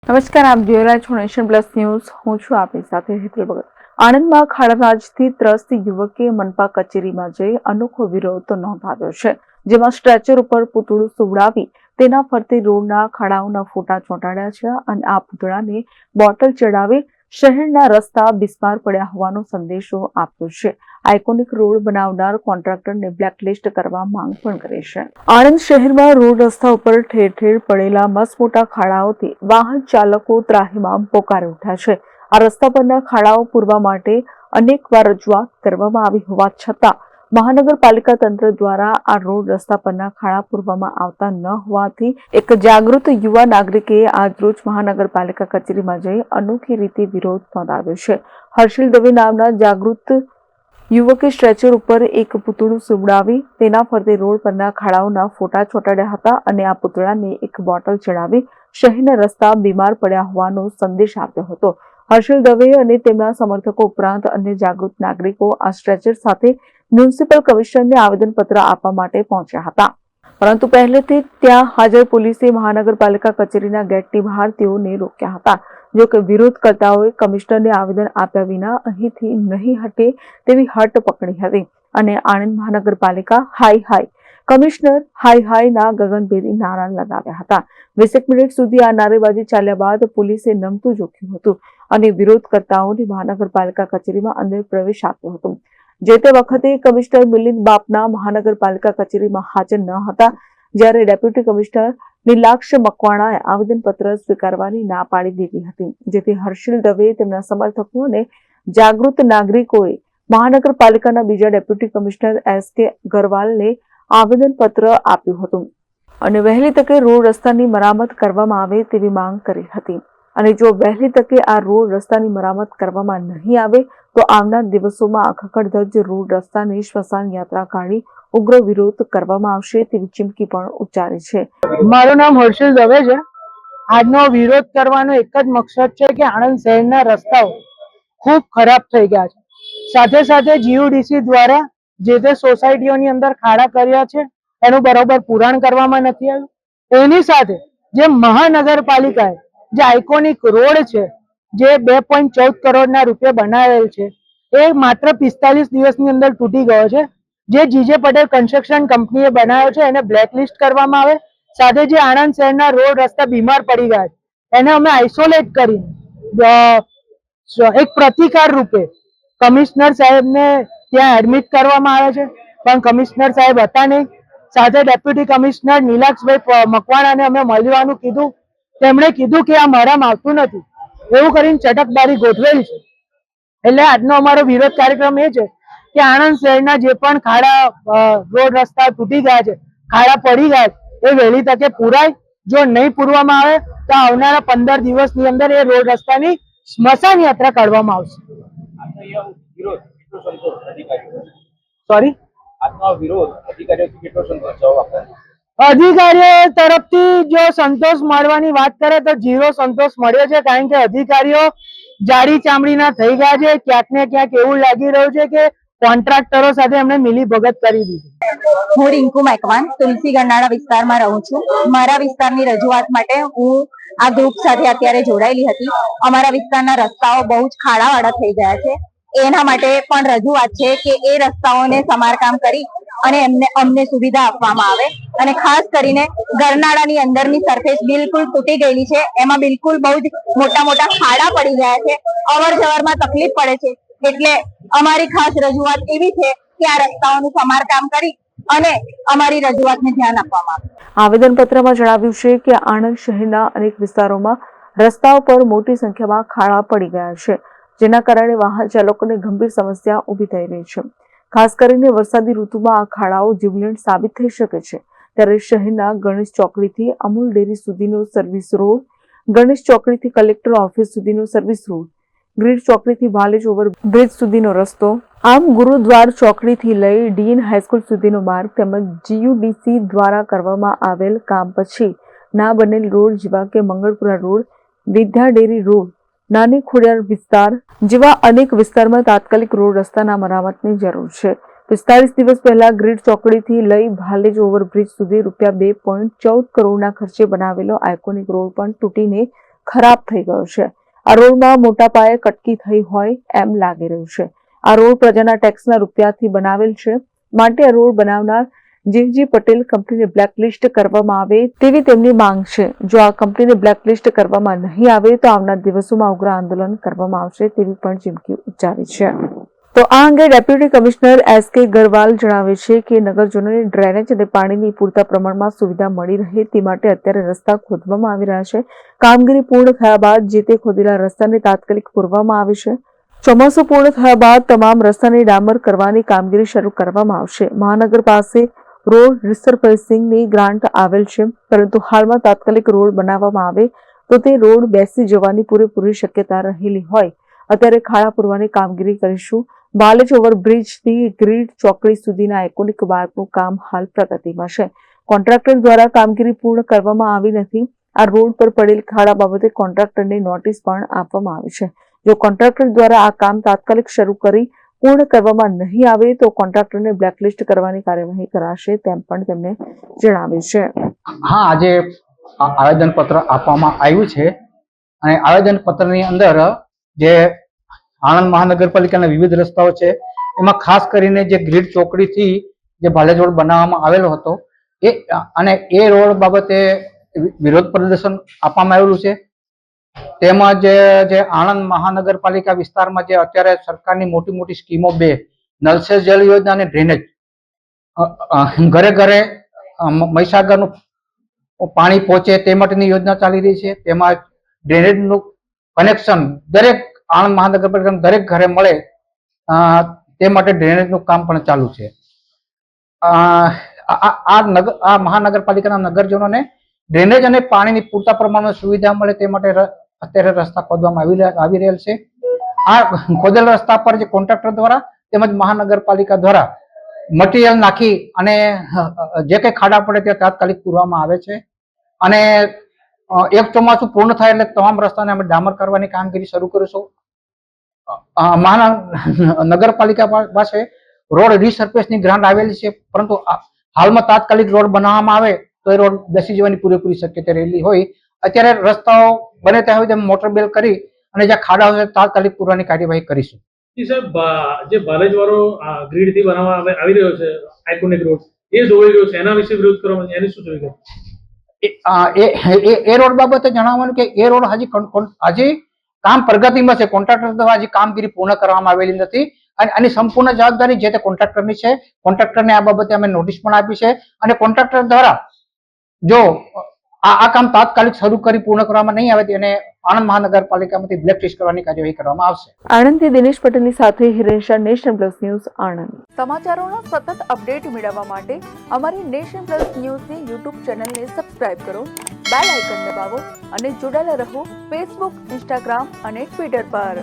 નમસ્કાર, આપ જોઈ રહ્યા છો નેશન પ્લસ ન્યૂઝ. હું છું આપની સાથે હેતલ ભગત. આણંદમાં ખાડારાજથી ત્રસ્ત યુવકે મનપા કચેરીમાં જઈ અનોખો વિરોધ નોંધાવ્યો છે, જેમાં સ્ટ્રેચર ઉપર પૂતળું સુવડાવી તેના ફરતે રોડના ખાડાઓના ફોટા ચોંટાડ્યા છે અને આ પૂતળાને બોટલ ચડાવી શહેરના રસ્તા બિસ્માર પડ્યા હોવાનો સંદેશો આપ્યો છે. આઇકોનિક રોડ બનાવનાર કોન્ટ્રાક્ટરને બ્લેકલિસ્ટ કરવા માંગ પણ કરી છે. આણંદ શહેરમાં રોડ રસ્તા ઉપર ઠેર ઠેર પડેલા મસમોટા ખાડાઓથી વાહન ચાલકો ત્રાહિમામ પોકારી ઉઠ્યા છે. આ રસ્તા પરના ખાડાઓ પૂરવા માટે અનેકવાર રજૂઆત કરવામાં આવી હોવા છતાં મહાનગરપાલિકા તંત્ર દ્વારા આ રોડ રસ્તા પરના ખાડા પૂરવામાં આવતા ન હોવાથી એક જાગૃત યુવા નાગરિકે આજરોજ મહાનગરપાલિકા કચેરીમાં જઈ અનોખી રીતે વિરોધ નોંધાવ્યો છે. હર્ષિલ દવે નામના જાગૃત યુવકે સ્ટ્રેચર ઉપર એક પૂતળું સુવડાવી તેના ફરતે રોડ પરના ખાડાઓના ફોટા ચોંટાડ્યા હતા અને આ પૂતળાને એક બોટલ ચડાવી શહેરના રસ્તા બીમાર પડ્યા હોવાનો સંદેશ આપ્યો હતો. હર્ષિલ દવે અને તેમના સમર્થકો ઉપરાંત અન્ય જાગૃત નાગરિકો આ સ્ટ્રેચર સાથે મ્યુનિસિપલ કમિશનરને આવેદનપત્ર આપવા માટે પહોંચ્યા હતા, પરંતુ પહેલેથી ત્યાં હાજર પોલીસે મહાનગરપાલિકા કચેરીના ગેટની બહાર તેઓને રોક્યા હતા. જો કે વિરોધકર્તાઓએ કમિશનરને આવેદન આપ્યા વિના અહીંથી નહીં હટે તેવી હટ પકડી હતી અને આણંદ મહાનગરપાલિકા હાય હાય, કમિશનર હાય હાયના ગગનભેદી નારા લગાવ્યા હતા. 20 મિનિટ સુધી આ નારેબાજી ચાલ્યા બાદ પોલીસે નમતું જોખ્યું હતું અને વિરોધકર્તાઓને મહાનગરપાલિકા કચેરીમાં અંદર પ્રવેશ આપ્યો હતો. જે તે વખતે કમિશનર મિલિંદ બાપના મહાનગરપાલિકા કચેરીમાં હાજર ન હતા, જ્યારે ડેપ્યુટી કમિશનર નીલાક્ષ મકવાણાએ આવેદનપત્ર સ્વીકારવાની ના પાડી દીધી હતી, જેથી હર્ષિલ દવે, તેમના સમર્થકો અને જાગૃત નાગરિકોએ મહાનગરપાલિકાના બીજા ડેપ્યુટી કમિશનર SK અગ્રવાલને આવેદનપત્ર આપ્યું હતું અને વહેલી તકે રોડ રસ્તાની મરામત કરવામાં આવે તેવી માંગ કરી હતી. અને જો વહેલી તકે આ રોડ રસ્તાની મરામત કરવામાં નહીં આવે તો આવનાર દિવસોમાં ખખડધજ રોડ રસ્તાની સ્મશાન યાત્રા કાઢી ઉગ્ર વિરોધ કરવામાં આવશે તેવી ચીમકી પણ ઉચ્ચારી છે. મારું નામ હર્ષિલ દવે છે. આજનો વિરોધ કરવાનો એક જ મકસદ છે કે આણંદ શહેરના રસ્તાઓ ખૂબ ખરાબ થઈ ગયા છે. સાથે સાથે GUDC દ્વારા જે તે સોસાયટીઓની અંદર ખાડા કર્યા છે એનું બરોબર પુરાણ કરવામાં નથી આવ્યું. એની સાથે જે મહાનગરપાલિકાએ જે આઇકોનિક રોડ છે, જે 2.14 કરોડના રૂપિયા બનાવેલ છે, એ માત્ર 45 દિવસની અંદર તૂટી ગયો છે. જે જીજે પટેલ કન્સ્ટ્રક્શન કંપનીએ બનાવ્યો છે એને બ્લેકલિસ્ટ કરવામાં આવે. સાથે જે આણંદ શહેરના રોડ રસ્તા બીમાર પડી ગયા છે એને અમે આઇસોલેટ કરી એક પ્રતિકાર રૂપે કમિશનર સાહેબને ત્યાં એડમિટ કરવામાં આવે છે, પણ કમિશનર સાહેબ હતા નહીં. સાથે ડેપ્યુટી કમિશનર નીલાક્ષભાઈ મકવાણાને અમે મળવાનું કીધું, તેમણે કીધું કે આ મારામાં આવતું નથી, એવું કરીને ચટકદારી ગોઠવેલ છે. એટલે આજનો અમારો વિરોધ કાર્યક્રમ એ છે કે આણંદ શહેરના જે પણ ખાડા રોડ રસ્તા તૂટી ગયા છે, ખાડા પડી ગયા એ વહેલી તકે પુરાય. જો નહીં પૂરવામાં આવે તો આવનારા 15 દિવસની અંદર એ રોડ રસ્તાની સ્મશાન યાત્રા કાઢવામાં આવશે. સોરી, અધિકારીઓ તરફથી જો સંતોષ મળવાની વાત કરે તો 0 સંતોષ મળ્યો છે, કારણ કે અધિકારીઓ જાડી ચામડીના થઈ ગયા છે. ક્યાંક ને ક્યાંક એવું લાગી રહ્યું છે કે કોન્ટ્રાક્ટરો સાથે એમણે મિલી ભગત કરી દીધી. હું રિંકુ મેકવાન તુલસી ગરનાળા વિસ્તારમાં રહું છું. મારા વિસ્તારની રજૂઆત માટે હું આ ગ્રુપ સાથે અત્યારે જોડાયેલી હતી. અમારા વિસ્તારના રસ્તાઓ બહુ જ ખાડાવાળા થઈ ગયા છે. એના માટે પણ રજૂઆત છે કે એ રસ્તાઓને સમારકામ કરી અને અમને સુવિધા આપવામાં આવે. અને ખાસ કરીને ગરનાળાની અંદરની સરફેસ બિલકુલ તૂટી ગયેલી છે, એમાં બિલકુલ બહુ જ મોટા મોટા ખાડા પડી ગયા છે. અવર જવરમાં તકલીફ પડે છે. એટલે અમારી ખાસ રજૂઆત એવી છે કે આ રસ્તાઓનું સમારકામ કરી અને અમારી રજૂઆતને ધ્યાન આપવામાં આવે. આવેદનપત્રમાં જણાવ્યું છે કે આણંદ શહેરના અનેક વિસ્તારોમાં રસ્તાઓ પર મોટી સંખ્યામાં ખાડા પડી ગયા છે, જેના કારણે વાહન ચાલકોને ગંભીર સમસ્યા ઊભી થઈ રહી છે. ખાસ કરીને વરસાદી ઋતુમાં આ ખાડાઓ જીવલેણ સાબિત થઈ શકે છે. ત્યારે શહેરના ગણેશ ચોકડીથી અમૂલ ડેરી સુધીનો સર્વિસ રોડ, ગણેશ ચોકડીથી કલેક્ટર ઓફિસ સુધીનો સર્વિસ રોડ, ગ્રીડ ચોકડીથી ભાલેજ ઓવરબ્રિજ સુધીનો રસ્તો, આમ ગુરુદ્વાર ચોકડીથી લઈ ડીએન હાઈસ્કૂલ સુધીનો માર્ગ તેમજ GUDC દ્વારા કરવામાં આવેલ કામ પછી ના બનેલ રોડ જેવા કે મંગળપુરા રોડ, વિદ્યા ડેરી રોડ, નાની ખોડિયાર વિસ્તાર જેવા અનેક વિસ્તારમાં તાત્કાલિક રોડ રસ્તાના મરામતની જરૂર છે. 45 દિવસ પહેલા ગ્રીડ ચોકડીથી લઈ ભાલેજ ઓવરબ્રિજ સુધી રૂપિયા 2.14 કરોડના ખર્ચે બનાવેલો આઇકોનિક રોડ પણ તૂટીને ખરાબ થઈ ગયો છે. આ રોડમાં મોટા પાયે કટકી થઈ હોય એમ લાગી રહ્યું છે. આ રોડ પ્રજાના ટેક્સના રૂપિયાથી બનાવેલ છે, માટે આ રોડ બનાવનાર જીજી પટેલ કંપનીને બ્લેકલિસ્ટ કરવામાં આવે તેવી તેમની માંગ છે. જો આ કંપનીને બ્લેકલિસ્ટ કરવામાં નહીં આવે તો આવનાર દિવસોમાં ઉગ્ર આંદોલન કરવામાં આવશે તેવી પણ ચીમકી ઉચ્ચારી છે. તો આ અંગે ડેપ્યુટી કમિશનર એસ.કે. ગરવાલ જણાવે છે કે નગરજનોને ડ્રેનેજ અને પાણીની પૂરતા પ્રમાણમાં સુવિધા મળી રહે તે માટે અત્યારે રસ્તા ખોદવામાં આવી રહ્યા છે. કામગીરી પૂર્ણ થયા બાદ જે તે ખોદેલા રસ્તાને તાત્કાલિક પૂરવામાં આવે છે. ચોમાસું પૂર્ણ થયા બાદ તમામ રસ્તાને ડામર કરવાની કામગીરી શરૂ કરવામાં આવશે. મહાનગર પાસે રોડ રિસર્ફેસિંગની ગ્રાન્ટ આવેલ છે, પરંતુ હાલમાં તાત્કાલિક રોડ બનાવવામાં આવે તો તે રોડ બેસી જવાની પૂરેપૂરી શક્યતા રહેલી હોય અત્યારે ખાડા પૂરવાની કામગીરી કરીશું. બાલેજ ઓવરબ્રિજથી ગ્રીડ ચોકડી સુધીના આઇકોનિક માર્ગનું કામ હાલ પ્રગતિમાં છે. કોન્ટ્રાક્ટર દ્વારા કામગીરી પૂર્ણ કરવામાં આવી નથી. આ રોડ પર પડેલ ખાડા બાબતે કોન્ટ્રાક્ટરને નોટિસ પણ આપવામાં આવી છે. જો કોન્ટ્રાક્ટર દ્વારા આ કામ તાત્કાલિક શરૂ કરી પૂર્ણ કરવામાં નહીં આવે તો કોન્ટ્રાક્ટરને બ્લેકલિસ્ટ કરવાની કાર્યવાહી કરાશે તેમ પણ તેમણે જણાવ્યું છે. હા, આજે આવેદનપત્ર આપવામાં આવ્યું છે અને આવેદનપત્રની અંદર જે આણંદ મહાનગરપાલિકાના વિવિધ રસ્તાઓ છે એમાં ખાસ કરીને જે ગ્રીડ ચોકડીથી જે બાલેજ રોડ બનાવવામાં આવેલો હતો એ રોડ બાબતે વિરોધ પ્રદર્શન આપવામાં આવેલું છે. તેમજ જે આણંદ મહાનગરપાલિકા વિસ્તારમાં જે અત્યારે સરકારની મોટી મોટી સ્કીમો નલ સે જલ યોજના અને ડ્રેનેજ ઘરે ઘરે મહીસાગરનું પાણી પહોંચે તે માટેની યોજના ચાલી રહી છે. તેમાં ડ્રેનેજનું કનેક્શન દરેક આણંદ મહાનગરપાલિકાના દરેક ઘરે મળે તે માટે ડ્રેનેજનું કામ પણ ચાલુ છે. આ મહાનગરપાલિકાના નગરજનોને ડ્રેનેજ અને પાણીની પૂરતા પ્રમાણમાં સુવિધા મળે તે માટે અત્યારે રસ્તા ખોદવામાં આવી રહેલ છે. આ ખોદેલ રસ્તા પર જે કોન્ટ્રાક્ટર દ્વારા તેમજ મહાનગરપાલિકા દ્વારા મટીરિયલ નાખી અને જે કંઈ ખાડા પડે તે તાત્કાલિક પૂરવામાં આવે છે અને એક ચોમાસું પૂર્ણ થાય એટલે તમામ રસ્તાને અમે ડામર કરવાની કામગીરી શરૂ કરીશું. નગરપાલિકા પાસે રોડ રિસર્ફેસની ગ્રાન્ટ આવેલી છે, પરંતુ હાલમાં તાત્કાલિક રોડ બનાવવામાં આવે તો એ રોડ બેસી જવાની પૂરેપૂરી શક્યતા રહેલી હોય. અત્યારે રસ્તાઓ બને ત્યાં સુધી મોટર બેલ કરી અને જ્યાં ખાડા હોય તાત્કાલિક પૂરવાની કાર્યવાહી કરીશું. સાહેબ, જે બાલેજ વાળો ગ્રીડ થી બનાવવા આવી રહ્યો છે આઇકોનિક રોડ એ ધોવાઈ રહ્યો છે, એના વિશે વિરોધ કરવામાં એની શું જોઈ એ રોડ બાબતે જણાવવાનું કે એ રોડ હજી કામ પ્રગતિમાં છે. કોન્ટ્રાક્ટર દ્વારા હજી કામગીરી પૂર્ણ કરવામાં આવેલી નથી અને આની સંપૂર્ણ જવાબદારી જે તે કોન્ટ્રાક્ટરની છે. કોન્ટ્રાક્ટરને આ બાબતે અમે નોટિસ પણ આપી છે અને કોન્ટ્રાક્ટર દ્વારા જો આ કામ તાત્કાલિક શરૂ કરી પૂર્ણ કરવામાં નહીં આવે તેને આણંદ મહાનગરપાલિકામાંથી બ્લેકલિસ્ટ કરવાની કાર્યવાહી કરવામાં આવશે. આણંદથી દિનેશ પટેલની સાથે Hiren Shah, nation plus news, Anand. સમાચારોના સતત અપડેટ મેળવવા માટે અમારી નેશન પ્લસ ન્યૂઝની યુટ્યુબ ચેનલને સબસ્ક્રાઇબ કરો, બેલ આઇકન દબાવો અને જોડાયેલા રહો ફેસબુક, ઇન્સ્ટાગ્રામ અને ટ્વિટર પર.